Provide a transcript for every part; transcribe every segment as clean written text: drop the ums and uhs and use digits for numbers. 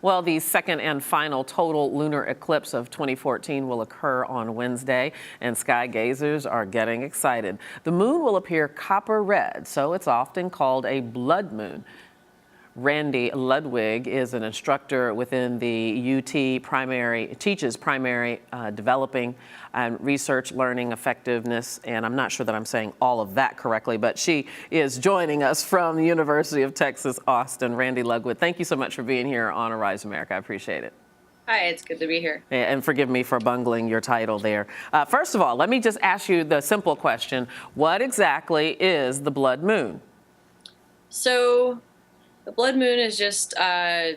Well, the second and final total lunar eclipse of 2014 will occur on Wednesday, and sky gazers are getting excited. The moon will appear copper red, so it's often called a blood moon. Randi Ludwig is an instructor within the UT teaches primary developing and research learning effectiveness, and I'm not sure that I'm saying all of that correctly, but she is joining us from the University of Texas, Austin. Randi Ludwig, thank you so much for being here on Arise America. I appreciate it. Hi, it's good to be here. And forgive me for bungling your title there. First of all, let me just ask you the simple question. What exactly is the blood moon? So the blood moon is just a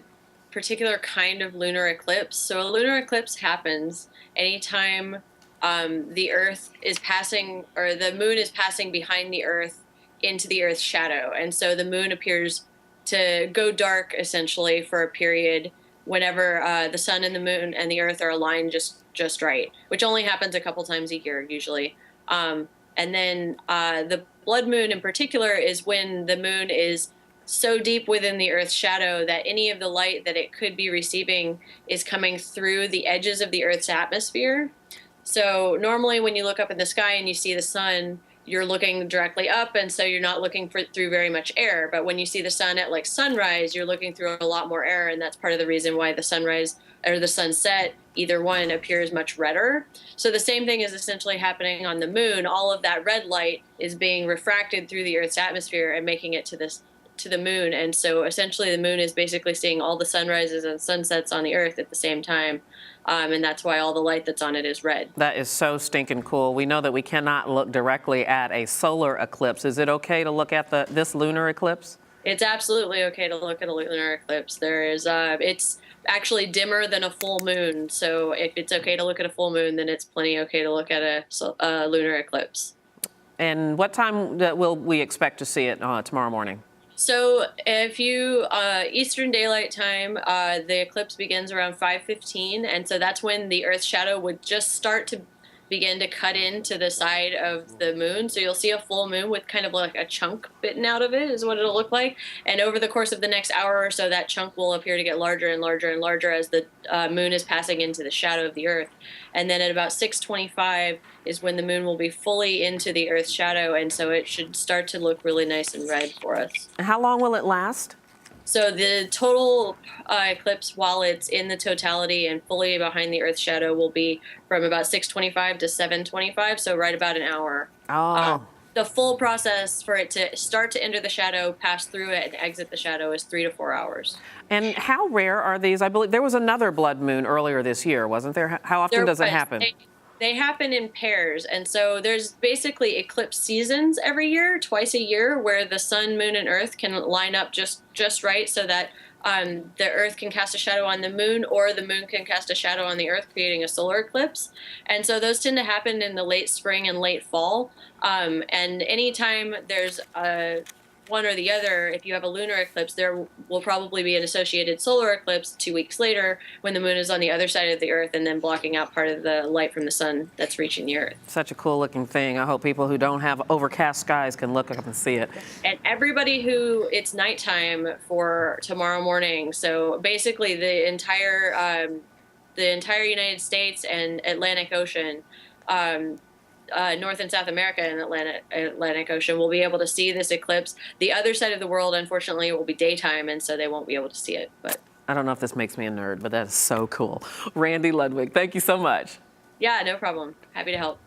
particular kind of lunar eclipse. So a lunar eclipse happens anytime the Earth is passing, or the moon is passing behind the Earth into the Earth's shadow. And so the moon appears to go dark essentially for a period whenever the sun and the moon and the Earth are aligned just right, which only happens a couple times a year usually. And then the blood moon in particular is when the moon is so deep within the Earth's shadow that any of the light that it could be receiving is coming through the edges of the Earth's atmosphere. So normally when you look up in the sky and you see the sun, you're looking directly up, and so you're not looking through very much air. But when you see the sun at like sunrise, you're looking through a lot more air, and that's part of the reason why the sunrise or the sunset, either one, appears much redder. So the same thing is essentially happening on the moon. All of that red light is being refracted through the Earth's atmosphere and making it to the moon. And so essentially the moon is basically seeing all the sunrises and sunsets on the Earth at the same time. And that's why all the light that's on it is red. That is so stinking cool. We know that we cannot look directly at a solar eclipse. Is it okay to look at this lunar eclipse? It's absolutely okay to look at a lunar eclipse. It's actually dimmer than a full moon. So if it's okay to look at a full moon, then it's plenty okay to look at a lunar eclipse. And what time will we expect to see it tomorrow morning? So if you, Eastern Daylight Time, the eclipse begins around 5:15, and so that's when the Earth's shadow would just start to begin to cut into the side of the moon. So you'll see a full moon with kind of like a chunk bitten out of it is what it'll look like. And over the course of the next hour or so, that chunk will appear to get larger and larger and larger as the moon is passing into the shadow of the Earth. And then at about 6:25 is when the moon will be fully into the Earth's shadow, and so it should start to look really nice and red for us. How long will it last? So the total eclipse, while it's in the totality and fully behind the Earth's shadow, will be from about 6:25 to 7:25, so right about an hour. Oh. The full process for it to start to enter the shadow, pass through it, and exit the shadow is 3 to 4 hours. And how rare are these? I believe there was another blood moon earlier this year, wasn't there? How often does it happen? They happen in pairs, and so there's basically eclipse seasons every year, twice a year, where the sun, moon, and Earth can line up just right so that the Earth can cast a shadow on the moon, or the moon can cast a shadow on the Earth, creating a solar eclipse. And so those tend to happen in the late spring and late fall. And anytime there's one or the other, if you have a lunar eclipse, there will probably be an associated solar eclipse 2 weeks later when the moon is on the other side of the Earth and then blocking out part of the light from the sun that's reaching the Earth. Such a cool looking thing. I hope people who don't have overcast skies can look up and see it. And everybody it's nighttime for tomorrow morning. So basically the entire United States and Atlantic Ocean, North and South America and Atlantic Ocean will be able to see this eclipse. The other side of the world, unfortunately, will be daytime, and so they won't be able to see it. But I don't know if this makes me a nerd, but that is so cool. Randi Ludwig, thank you so much. Yeah, no problem. Happy to help.